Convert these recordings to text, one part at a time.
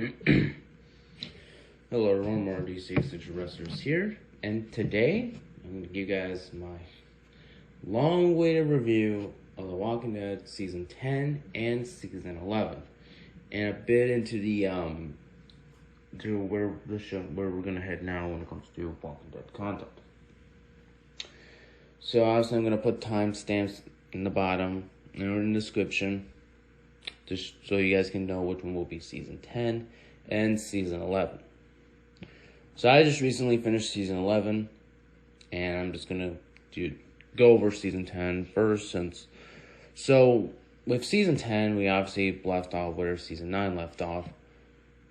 Hello everyone, My TWD S10 here, and today I'm going to give you guys my long-awaited review of The Walking Dead Season 10 and Season 11, and a bit into the to where we're going to head now when it comes to Walking Dead content. So obviously I'm going to put timestamps in the bottom or in the description, just so you guys can know which one will be Season 10 and Season 11. So I just recently finished Season 11, and I'm just going to go over Season 10 first. So with Season 10, we obviously left off where Season 9 left off.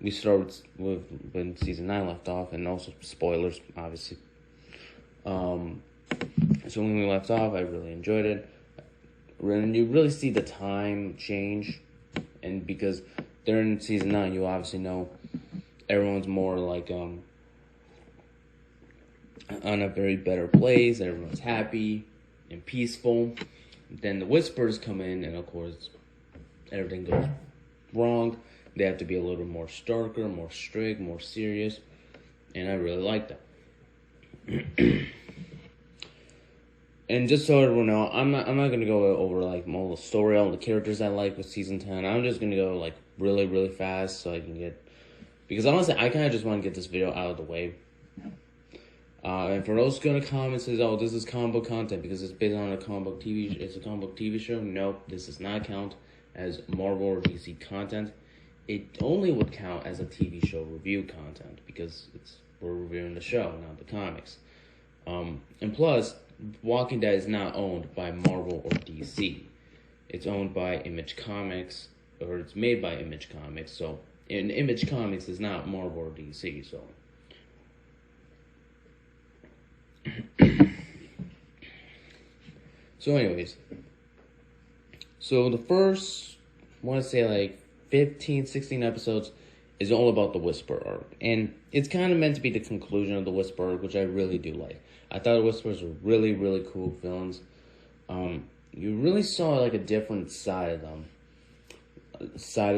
We started with when Season 9 left off, and also spoilers, obviously. So when we left off, I really enjoyed it. And you really see the time change, and because during Season 9, you obviously know everyone's more like on a very better place. Everyone's happy and peaceful. Then the whispers come in, and of course, everything goes wrong. They have to be a little more starker, more strict, more serious, and I really like that. And just so everyone know, I'm not gonna go over like all the story, all the characters I like with Season 10. I'm just gonna go like really fast so I can get, because honestly, I kind of just want to get this video out of the way. And for those gonna comment says, "Oh, this is comic book content because it's based on a comic book TV. It's a comic book TV show." Nope, this does not count as Marvel or DC content. It only would count as a TV show review content because we're reviewing the show, not the comics. And plus, Walking Dead is not owned by Marvel or DC. It's owned by Image Comics, or it's made by Image Comics. So, and Image Comics is not Marvel or DC. So anyways, so the first, I want to say like 15, 16 episodes is all about the Whisper arc. And it's kind of meant to be the conclusion of the Whisper arc, which I really do like. I thought the Whispers were really cool villains. You really saw like a different side of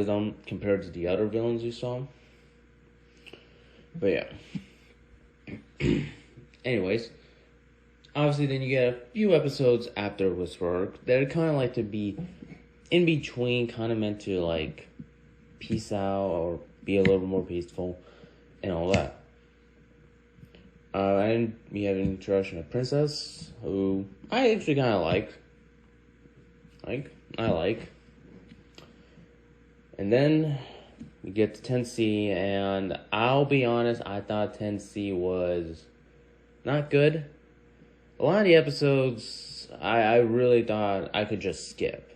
them compared to the other villains you saw. But yeah. Anyways, obviously then you get a few episodes after Whisper arc that are kind of like to be in between, kind of meant to like peace out or be a little more peaceful and all that. And we have an introduction of Princess, who I actually kind of like. I like. And then we get to 10C, and I'll be honest, I thought 10C was not good. A lot of the episodes, I really thought I could just skip.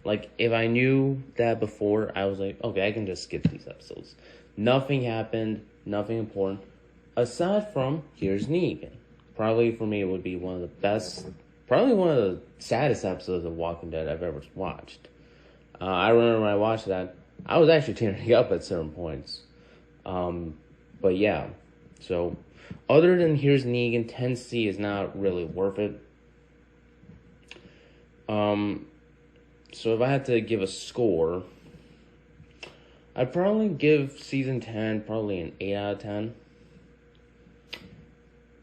Like, if I knew that before, I was like, okay, I can just skip these episodes. Nothing happened, nothing important. Aside from, here's Negan. Probably for me, it would be one of the best, probably one of the saddest episodes of Walking Dead I've ever watched. I remember when I watched that, I was actually tearing up at certain points. But yeah, so other than here's Negan, 10C is not really worth it. So if I had to give a score, I'd probably give Season 10 probably an 8 out of 10.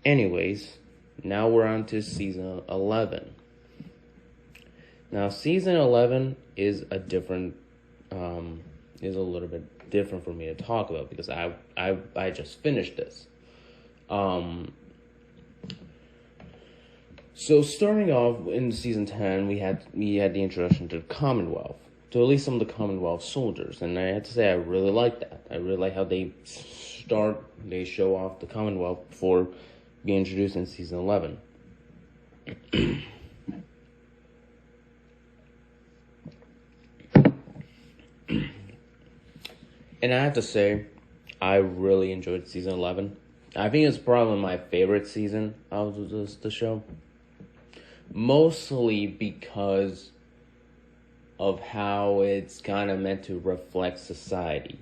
Anyways, now we're on to Season 11. Now, Season 11 is a little bit different for me to talk about because I just finished this. So starting off in Season 10, we had the introduction to the Commonwealth, to at least some of the Commonwealth soldiers, and I have to say I really like that. I really like how they show off the Commonwealth before being introduced in Season 11. And I have to say, I really enjoyed Season 11. I think it's probably my favorite season of the show. Mostly because of how it's kind of meant to reflect society.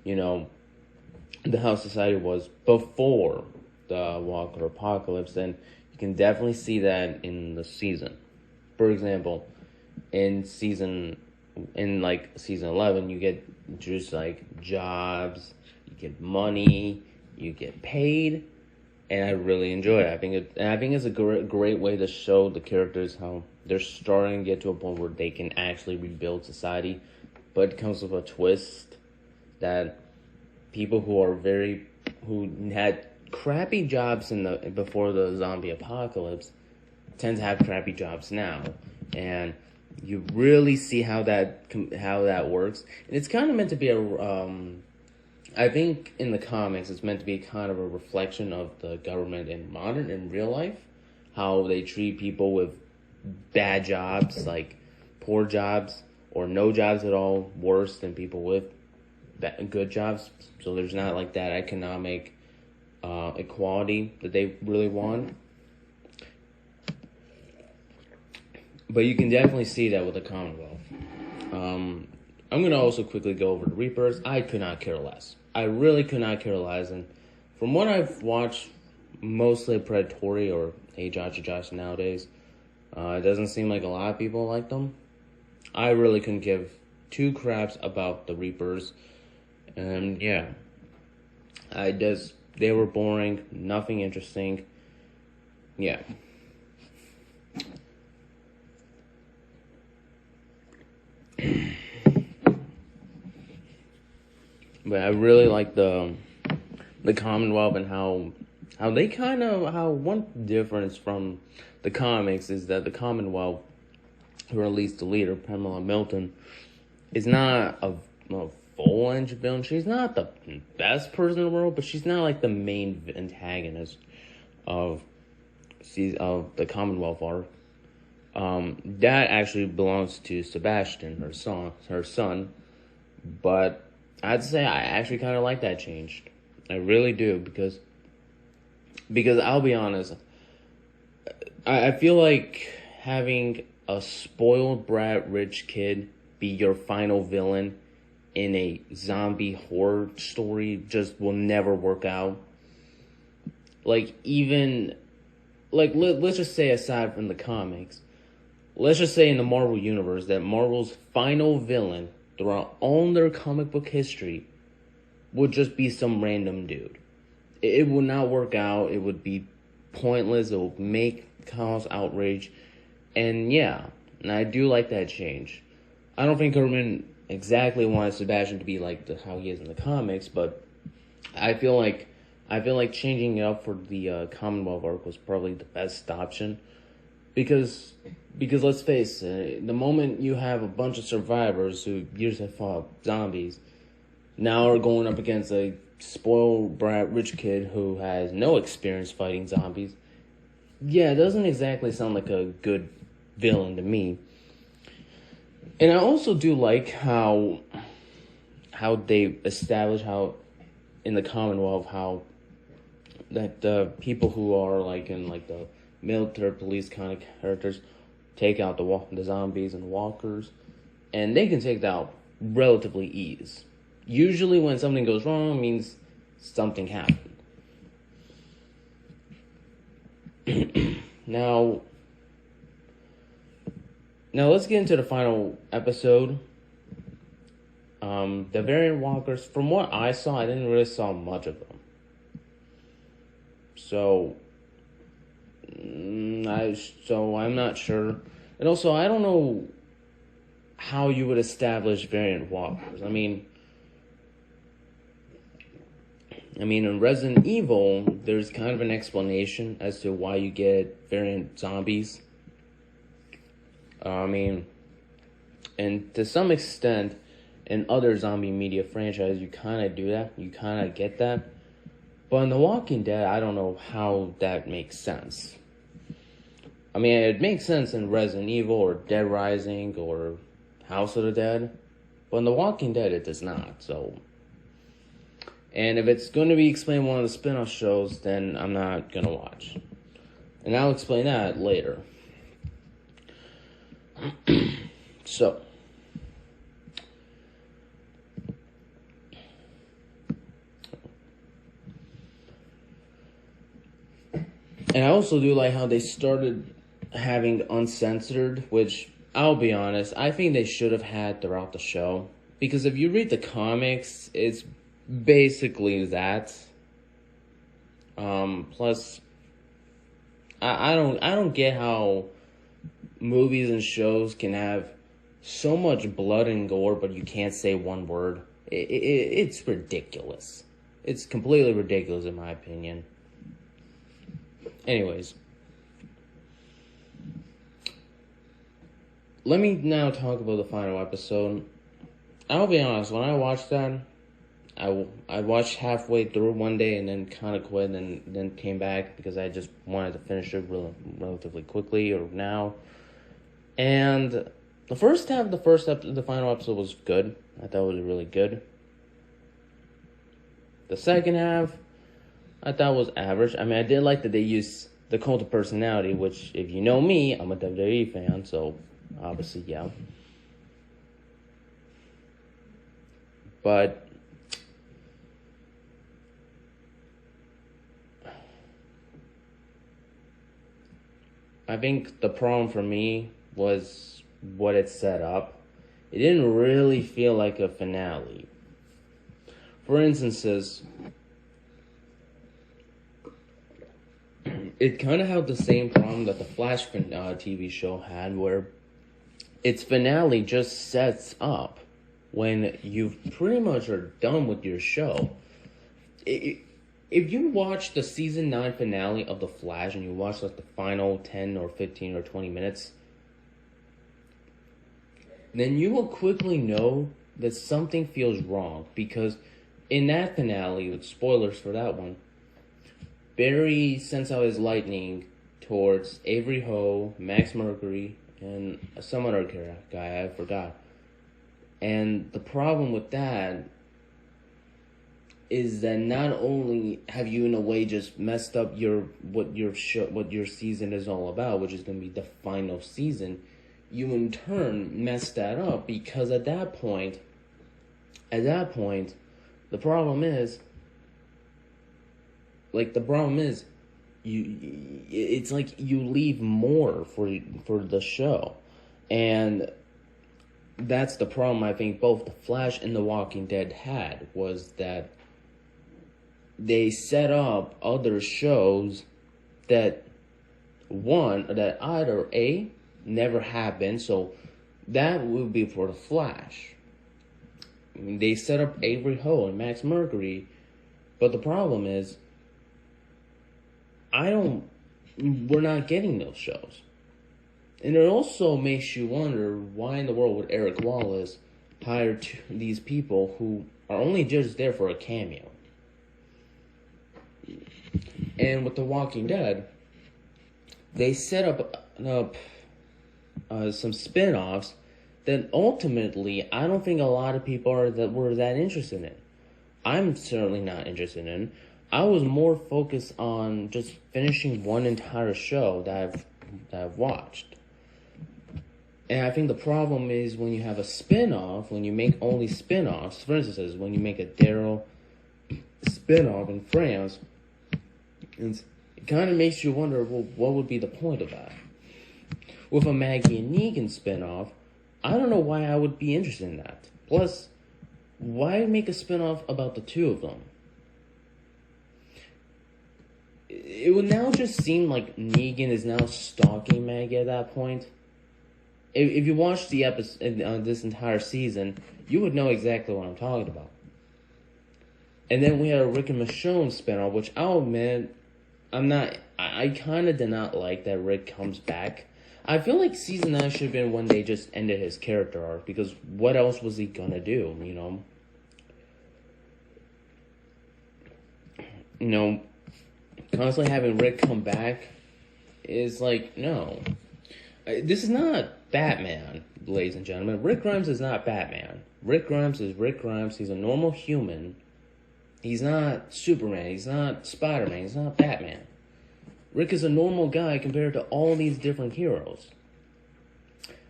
You know, how society was before the Walker Apocalypse, and you can definitely see that in the season. For example, in season in like season 11, you get just like jobs, you get money, you get paid, and I really enjoy it. I think it's a great way to show the characters how they're starting to get to a point where they can actually rebuild society, but it comes with a twist that people who had crappy jobs before the zombie apocalypse tend to have crappy jobs now, and you really see how that works. And it's kind of meant to be I think in the comics it's meant to be kind of a reflection of the government in real life, how they treat people with bad jobs, like poor jobs or no jobs at all, worse than people with good jobs. So there's not like that economic equality that they really want. But you can definitely see that with the Commonwealth. I'm going to also quickly go over the Reapers. I could not care less. I really could not care less. And from what I've watched, mostly Predatory or Hey Josh nowadays, it doesn't seem like a lot of people like them. I really couldn't give two craps about the Reapers. And yeah, they were boring, nothing interesting. Yeah. But I really like the Commonwealth and how one difference from the comics is that the Commonwealth, or at least the leader, Pamela Milton, is not a full-fledged villain. She's not the best person in the world, but she's not like the main antagonist of the Commonwealth arc. That actually belongs to Sebastian, her son. But I'd say I actually kind of like that change. I really do, because I'll be honest, I feel like having a spoiled brat rich kid be your final villain in a zombie horror story just will never work out. Like, even, like, let's just say, aside from the comics, let's just say in the Marvel universe that Marvel's final villain throughout all their comic book history would just be some random dude. It would not work out. It would be pointless. It would cause outrage. And yeah, and I do like that change. I don't think Kirkman exactly wanted Sebastian to be like how he is in the comics, but I feel like changing it up for the Commonwealth arc was probably the best option. Because let's face it, the moment you have a bunch of survivors who used to fought zombies, now are going up against a spoiled brat rich kid who has no experience fighting zombies, yeah, it doesn't exactly sound like a good villain to me. And I also do like how they establish how in the Commonwealth how that the people who are like in like the military police kind of characters take out the zombies and the walkers, and they can take that out relatively ease. Usually when something goes wrong, it means something happened. Now let's get into the final episode. The variant walkers, from what I saw, I didn't really saw much of them. So I'm not sure. And also, I don't know how you would establish variant walkers. I mean, in Resident Evil, there's kind of an explanation as to why you get variant zombies. And to some extent, in other zombie media franchises, you kind of do that. You kind of get that. But in The Walking Dead, I don't know how that makes sense. I mean, it makes sense in Resident Evil or Dead Rising or House of the Dead. But in The Walking Dead, it does not. So, and if it's going to be explained in one of the spin-off shows, then I'm not going to watch. And I'll explain that later. So, and I also do like how they started having uncensored, which I'll be honest, I think they should have had throughout the show. Because if you read the comics, it's basically that. Plus, I don't get how movies and shows can have so much blood and gore, but you can't say one word. It's ridiculous. It's completely ridiculous in my opinion. Anyways, let me now talk about the final episode. I'll be honest, when I watched that, I watched halfway through one day and then kind of quit and then came back because I just wanted to finish it relatively quickly or now. And the first half, the final episode was good. I thought it was really good. The second half, I thought was average. I mean, I did like that they used the cult of personality, which, if you know me, I'm a WWE fan, so obviously, yeah. But I think the problem for me was what it set up. It didn't really feel like a finale. For instances, it kind of had the same problem that the Flash TV show had, where its finale just sets up when you pretty much are done with your show. If you watch the season 9 finale of The Flash and you watch like the final 10 or 15 or 20 minutes, then you will quickly know that something feels wrong, because in that finale, with spoilers for that one, Barry sends out his lightning towards Avery Ho, Max Mercury, and some other guy, I forgot. And the problem with that is that not only have you in a way just messed up what your season is all about, which is going to be the final season, you in turn messed that up, because at that point, the problem is, it's like you leave more for the show, and that's the problem I think both The Flash and The Walking Dead had, was that they set up other shows that either A, never happened, so that would be for The Flash. I mean, they set up Avery Ho and Max Mercury, but the problem is, we're not getting those shows. And it also makes you wonder, why in the world would Eric Wallace hire these people who are only just there for a cameo? And with The Walking Dead, they set up some spin-offs that ultimately I don't think a lot of people were that interested in. I'm certainly not interested in. I was more focused on just finishing one entire show that I've watched. And I think the problem is when you have a spin-off, when you make only spin-offs, for instance, when you make a Daryl spin-off in France, it kind of makes you wonder, well, what would be the point of that? With a Maggie and Negan spin-off, I don't know why I would be interested in that. Plus, why make a spin-off about the two of them? It would now just seem like Negan is now stalking Maggie at that point. If you watch the episode, this entire season, you would know exactly what I'm talking about. And then we had a Rick and Michonne spinoff, which I'll admit, I kind of did not like that Rick comes back. I feel like season 9 should have been when they just ended his character arc, because what else was he gonna do, you know? You know, constantly having Rick come back is like, no. This is not Batman, ladies and gentlemen. Rick Grimes is not Batman. Rick Grimes is Rick Grimes. He's a normal human. He's not Superman. He's not Spider-Man. He's not Batman. Rick is a normal guy compared to all these different heroes.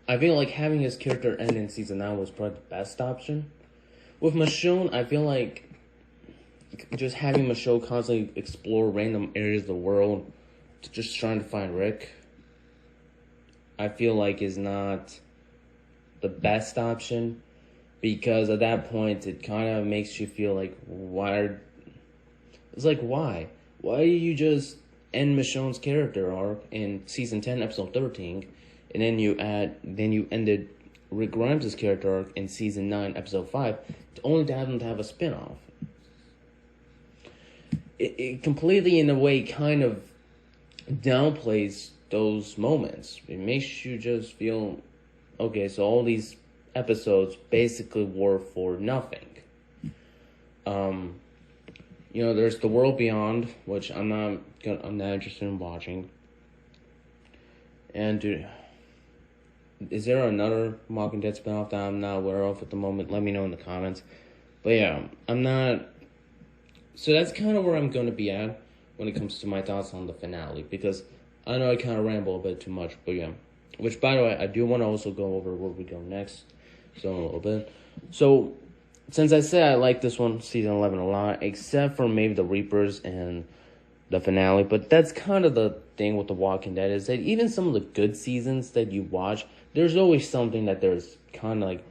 I feel like having his character end in season 9 was probably the best option. With Michonne, I feel like just having Michonne constantly explore random areas of the world, just trying to find Rick, I feel like is not the best option, because at that point it kind of makes you feel like, why? Why do you just end Michonne's character arc in season 10, episode 13, and then you ended Rick Grimes' character arc in season 9, episode 5, only to have them to have a spin-off? It completely, in a way, kind of downplays those moments. It makes you just feel, okay, so all these episodes basically were for nothing. There's The World Beyond, which I'm not interested in watching. And dude, is there another Walking Dead spinoff that I'm not aware of at the moment? Let me know in the comments. But yeah, I'm not. So that's kind of where I'm going to be at when it comes to my thoughts on the finale, because I know I kind of ramble a bit too much, but yeah. Which, by the way, I do want to also go over where we go next, so in a little bit. So, since I said I like this one, season 11, a lot, except for maybe the Reapers and the finale, but that's kind of the thing with The Walking Dead, is that even some of the good seasons that you watch, there's always something that there's kind of like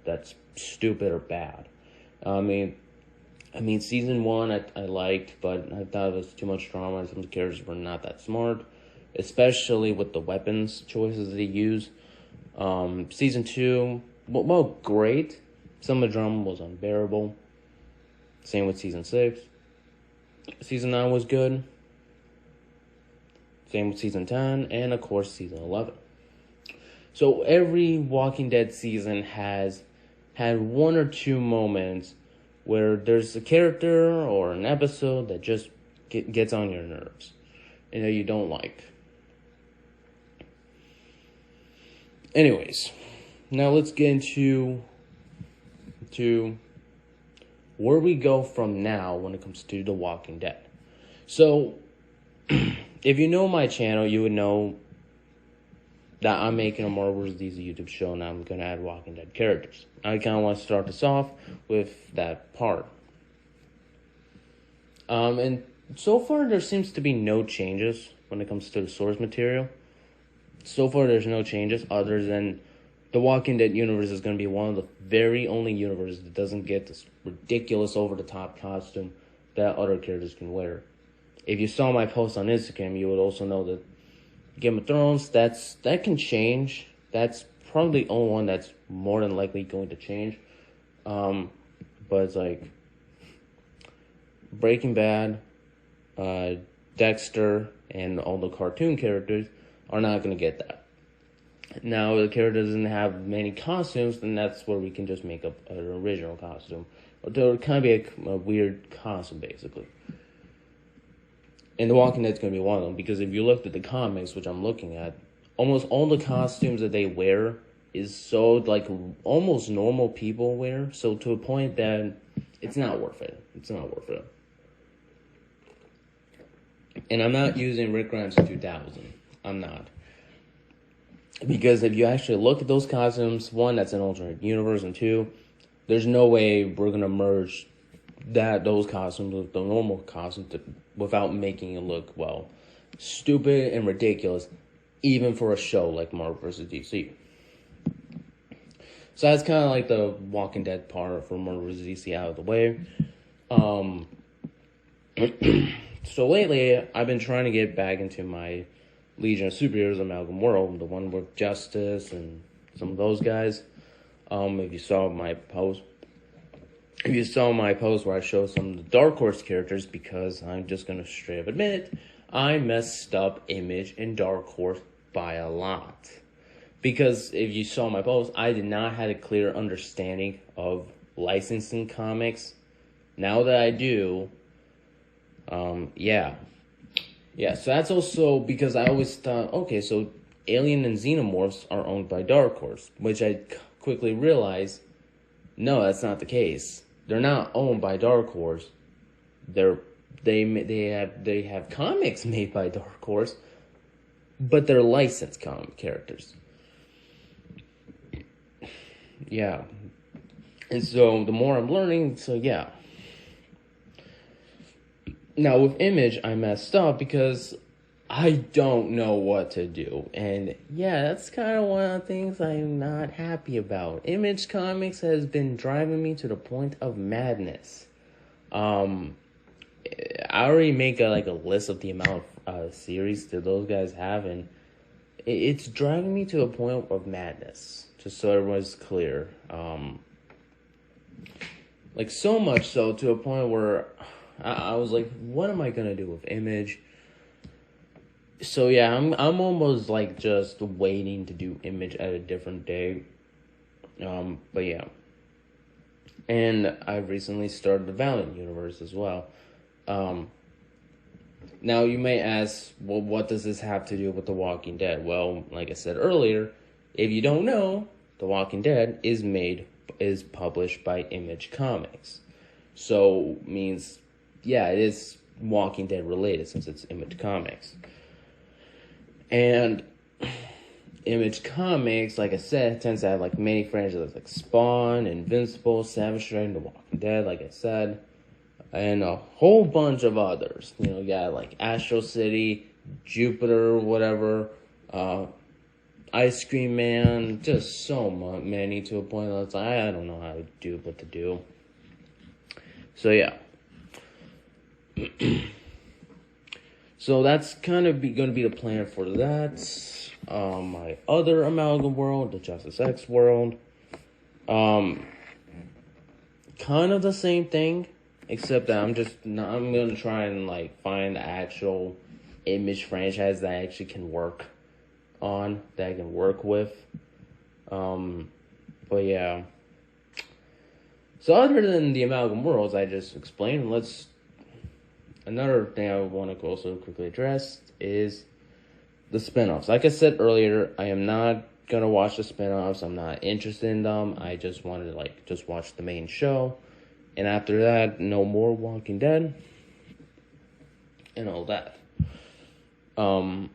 that's stupid or bad. I mean, season 1 I liked, but I thought it was too much drama. Some of the characters were not that smart, especially with the weapons choices they use. Season 2, well, great. Some of the drama was unbearable. Same with season 6. Season 9 was good. Same with season 10, and of course season 11. So every Walking Dead season has had one or two moments where there's a character or an episode that just gets on your nerves, you don't like. Anyways, now let's get into where we go from now when it comes to The Walking Dead. So, if you know my channel, you would know that I'm making a Marvel vs. DC YouTube show, and I'm going to add Walking Dead characters. I kind of want to start this off with that part. And so far, there seems to be no changes when it comes to the source material. So far, there's no changes other than the Walking Dead universe is going to be one of the very only universes that doesn't get this ridiculous over-the-top costume that other characters can wear. If you saw my post on Instagram, you would also know that Game of Thrones, that can change. That's probably the only one that's more than likely going to change. But it's like Breaking Bad, Dexter, and all the cartoon characters are not going to get that. Now, the character doesn't have many costumes, then that's where we can just make up an original costume. Or there can be a weird costume, basically. And The Walking Dead's going to be one of them, because if you looked at the comics, which I'm looking at, almost all the costumes that they wear is so, like, almost normal people wear, so to a point that it's not worth it. It's not worth it. And I'm not using Rick Grimes 2000. I'm not. Because if you actually look at those costumes, one, that's an alternate universe, and two, there's no way we're going to merge those costumes with the normal costumes without making it look, well, stupid and ridiculous, even for a show like Marvel vs. DC. So that's kind of like the Walking Dead part for Marvel vs. DC out of the way. So lately, I've been trying to get back into my Legion of Superheroes Amalgam World, the one with Justice and some of those guys. If you saw my post where I showed some of the Dark Horse characters, because I'm just going to straight up admit, I messed up Image and Dark Horse by a lot. Because if you saw my post, I did not have a clear understanding of licensing comics. Now that I do, yeah, so that's also because I always thought, okay, so Alien and Xenomorphs are owned by Dark Horse, which I quickly realized, no, that's not the case. They're not owned by Dark Horse. They have comics made by Dark Horse, but they're licensed comic characters. Yeah. And so the more I'm learning, so yeah. Now with Image, I messed up because I don't know what to do. And yeah, that's kind of one of the things I'm not happy about. Image Comics has been driving me to the point of madness. Um, I already make a list of the amount of series that those guys have, and it's driving me to a point of madness. Just so everyone's clear. Like so much so to a point where I was like, what am I gonna do with Image? So yeah, I'm almost like just waiting to do Image at a different day. But yeah. And I recently started the Valiant universe as well. Um, Now you may ask, well, what does this have to do with The Walking Dead? Well, like I said earlier, if you don't know, The Walking Dead is published by Image Comics. So means yeah, it is Walking Dead related since it's Image Comics. And Image Comics, like I said, tends to have like many franchises like Spawn, Invincible, Savage Dragon, The Walking Dead, like I said, and a whole bunch of others. You got like Astro City, Jupiter, whatever, Ice Cream Man, just so many to a point that it's like, I don't know how to do what to do. So yeah. So that's kind of going to be the plan for that. My other Amalgam world, the Justice X world, kind of the same thing, except that I'm going to try and like find the actual Image franchise that I actually can work on, that I can work with. But yeah. So other than the Amalgam worlds I just explained, another thing I want to also quickly address is the spinoffs. Like I said earlier, I am not gonna watch the spinoffs. I'm not interested in them. I just wanted to just watch the main show, and after that, no more Walking Dead and all that. And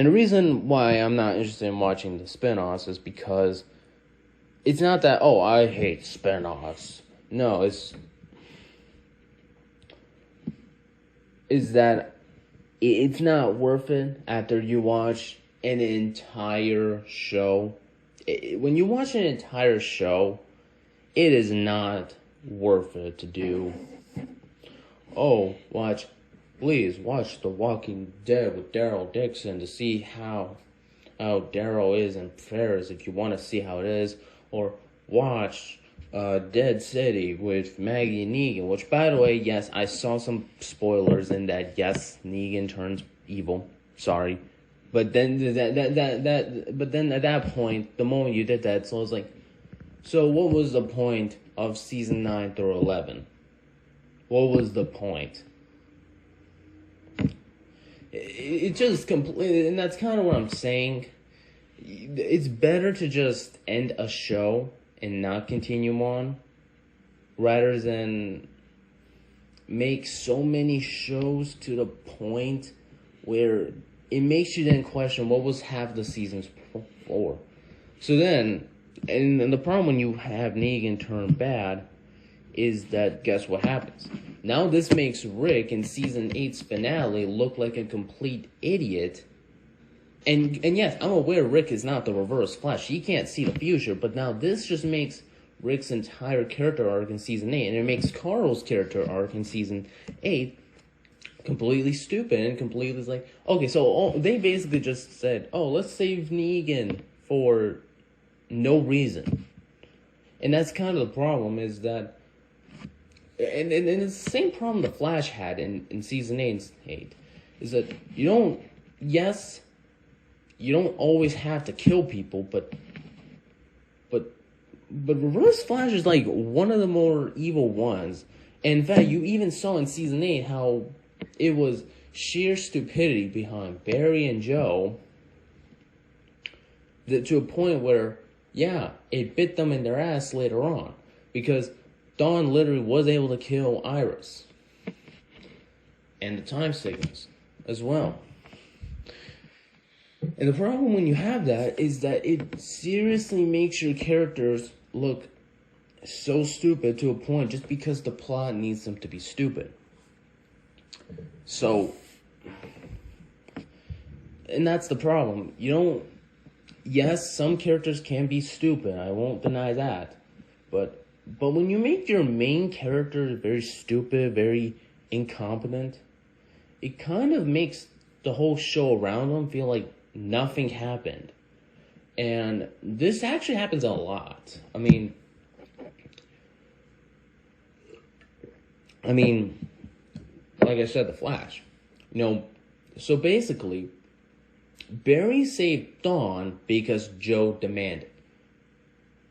the reason why I'm not interested in watching the spinoffs is because it's not that, oh, I hate spinoffs. No, is that it's not worth it after you watch an entire show. When you watch an entire show, it is not worth it to do. Oh, please watch The Walking Dead with Daryl Dixon to see how Daryl is and fares if you want to see how it is. Or watch Dead City with Maggie and Negan, which, by the way, yes, I saw some spoilers in that. Yes, Negan turns evil. Sorry, but then but then at that point, the moment you did that, so I was like, so what was the point of season 9 through 11? What was the point? It just completely, and that's kind of what I'm saying. It's better to just end a show and not continue on, rather than make so many shows to the point where it makes you then question what was half the seasons for. So then, and the problem when you have Negan turn bad is that guess what happens? Now this makes Rick in season 8's finale look like a complete idiot. And yes, I'm aware Rick is not the Reverse Flash. He can't see the future, but now this just makes Rick's entire character arc in season 8, and it makes Carl's character arc in season 8 completely stupid and completely like, okay, so they basically just said, oh, let's save Negan for no reason. And that's kind of the problem, is that, and it's the same problem the Flash had in season 8, is that you don't always have to kill people, but Reverse Flash is like one of the more evil ones. And in fact, you even saw in season 8 how it was sheer stupidity behind Barry and Joe to a point where, yeah, it bit them in their ass later on, because Dawn literally was able to kill Iris and the time signals as well. And the problem when you have that is that it seriously makes your characters look so stupid to a point just because the plot needs them to be stupid. So, and that's the problem. You don't. Yes, some characters can be stupid. I won't deny that. But when you make your main character very stupid, very incompetent, it kind of makes the whole show around them feel like nothing happened. And this actually happens a lot. I mean, like I said, the Flash. So basically, Barry saved Dawn because Joe demanded.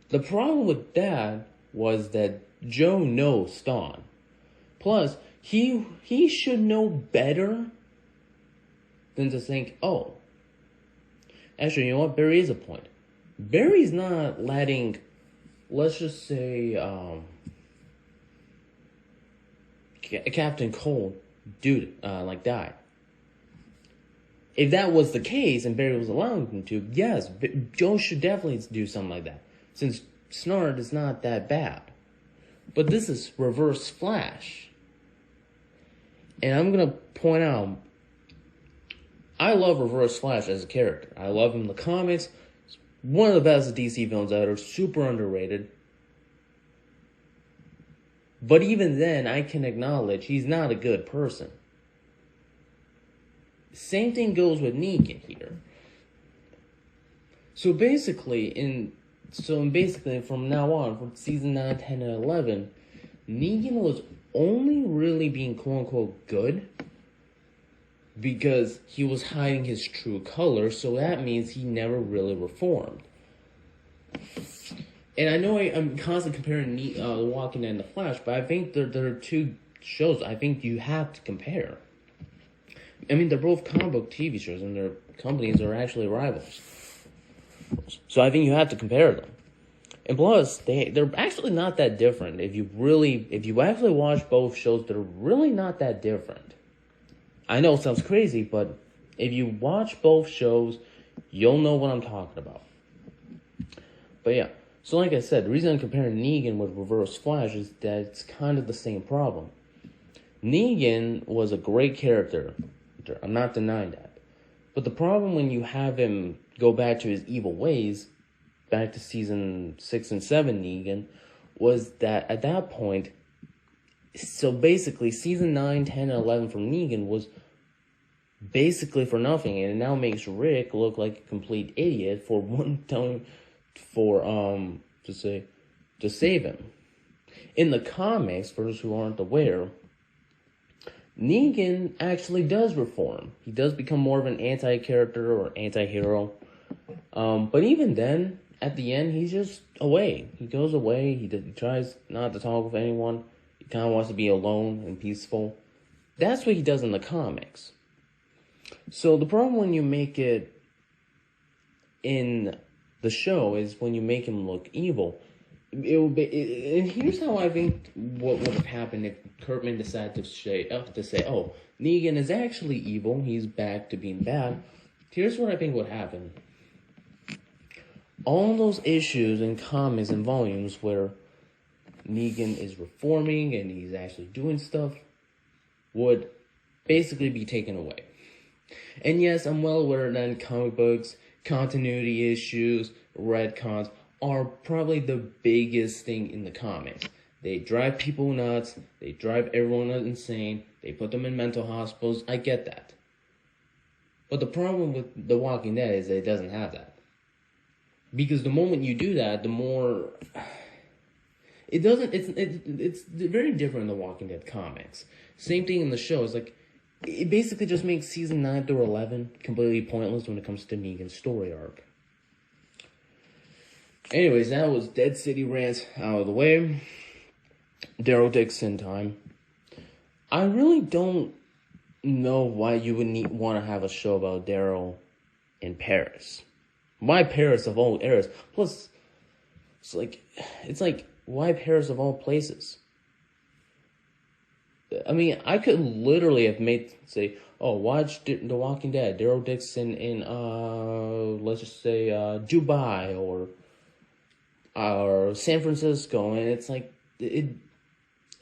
The problem with that was that Joe knows Dawn. Plus, he should know better than to think, oh, actually, you know what? Barry is a point. Barry's not letting, let's just say, Captain Cold die. If that was the case and Barry was allowing him to, yes, Joe should definitely do something like that. Since Snart is not that bad. But this is Reverse Flash. And I'm going to point out, I love Reverse Flash as a character. I love him in the comics. He's one of the best DC villains out there, super underrated. But even then, I can acknowledge he's not a good person. Same thing goes with Negan here. So basically, from now on, from season 9, 10, and 11, Negan was only really being quote-unquote good because he was hiding his true colors, so that means he never really reformed. And I know I'm constantly comparing The Walking Dead and The Flash, but I think there are two shows I think you have to compare. I mean, they're both comic book TV shows, and their companies are actually rivals. So I think you have to compare them. And plus, they're actually not that different. If you actually watch both shows, they're really not that different. I know it sounds crazy, but if you watch both shows, you'll know what I'm talking about. But yeah, so like I said, the reason I'm comparing Negan with Reverse Flash is that it's kind of the same problem. Negan was a great character. I'm not denying that. But the problem when you have him go back to his evil ways, back to season 6 and 7 Negan, was that at that point, so basically season 9, 10, and 11 from Negan was basically for nothing, and it now makes Rick look like a complete idiot for to save him. In the comics, for those who aren't aware, Negan actually does reform. He does become more of an anti-character or anti-hero. But even then, at the end, he's just away. He goes away. He tries not to talk with anyone. He kind of wants to be alone and peaceful. That's what he does in the comics. So the problem when you make it in the show is when you make him look evil. And here's how I think what would have happened if Kirkman decided to say, oh, Negan is actually evil. He's back to being bad. Here's what I think would happen. All those issues and comics and volumes where Negan is reforming and he's actually doing stuff would basically be taken away. And yes, I'm well aware that in comic books, continuity issues, retcons are probably the biggest thing in the comics. They drive people nuts, they drive everyone insane, they put them in mental hospitals. I get that. But the problem with The Walking Dead is that it doesn't have that. Because the moment you do that, the more it's very different in The Walking Dead comics. Same thing in the show. It's like it basically just makes season 9 through 11 completely pointless when it comes to Negan's story arc. Anyways, that was Dead City Rant out of the way. Daryl Dixon time. I really don't know why you would want to have a show about Daryl in Paris. Why Paris of all eras? Plus, it's like why Paris of all places? I mean, I could literally have watch The Walking Dead, Daryl Dixon in let's just say Dubai or San Francisco, and it's like it'd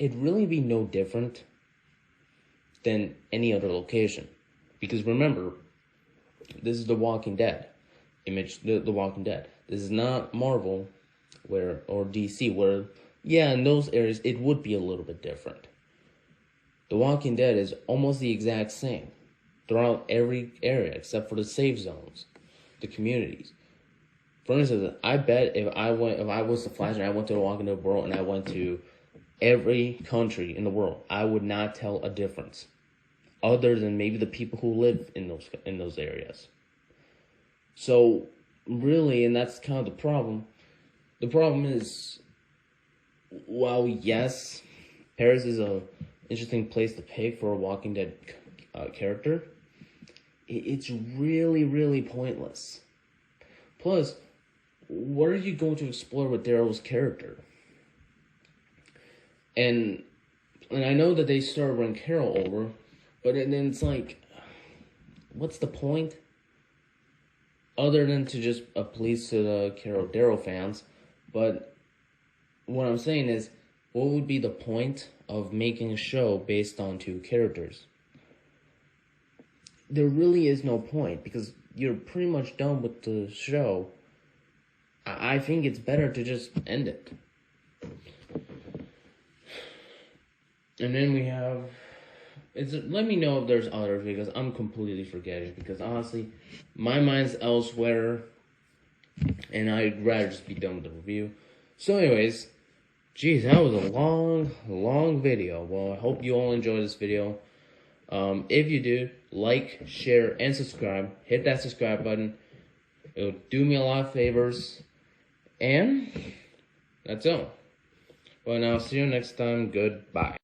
really be no different than any other location. Because remember, this is The Walking Dead. The Walking Dead. This is not Marvel or DC, where, yeah, in those areas, it would be a little bit different. The Walking Dead is almost the exact same throughout every area, except for the safe zones, the communities. For instance, I bet if I was the Flash and I went to the Walking Dead world and I went to every country in the world, I would not tell a difference, other than maybe the people who live in those areas. So really, and that's kind of the problem. The problem is, while yes, Paris is a interesting place to pick for a Walking Dead character, it's really, really pointless. Plus, what are you going to explore with Daryl's character? And I know that they started bringing Carol over, but then it's like, what's the point? Other than to just appease to the Carol Daryl fans. But what I'm saying is, what would be the point of making a show based on two characters? There really is no point, because you're pretty much done with the show. I think it's better to just end it. And then we have... let me know if there's others, because I'm completely forgetting. Because honestly, my mind's elsewhere, and I'd rather just be done with the review. So anyways, geez, that was a long video. Well, I hope you all enjoyed this video. If you do, like, share, and subscribe. Hit that subscribe button. It'll do me a lot of favors. And that's all. Well, now, see you next time. Goodbye.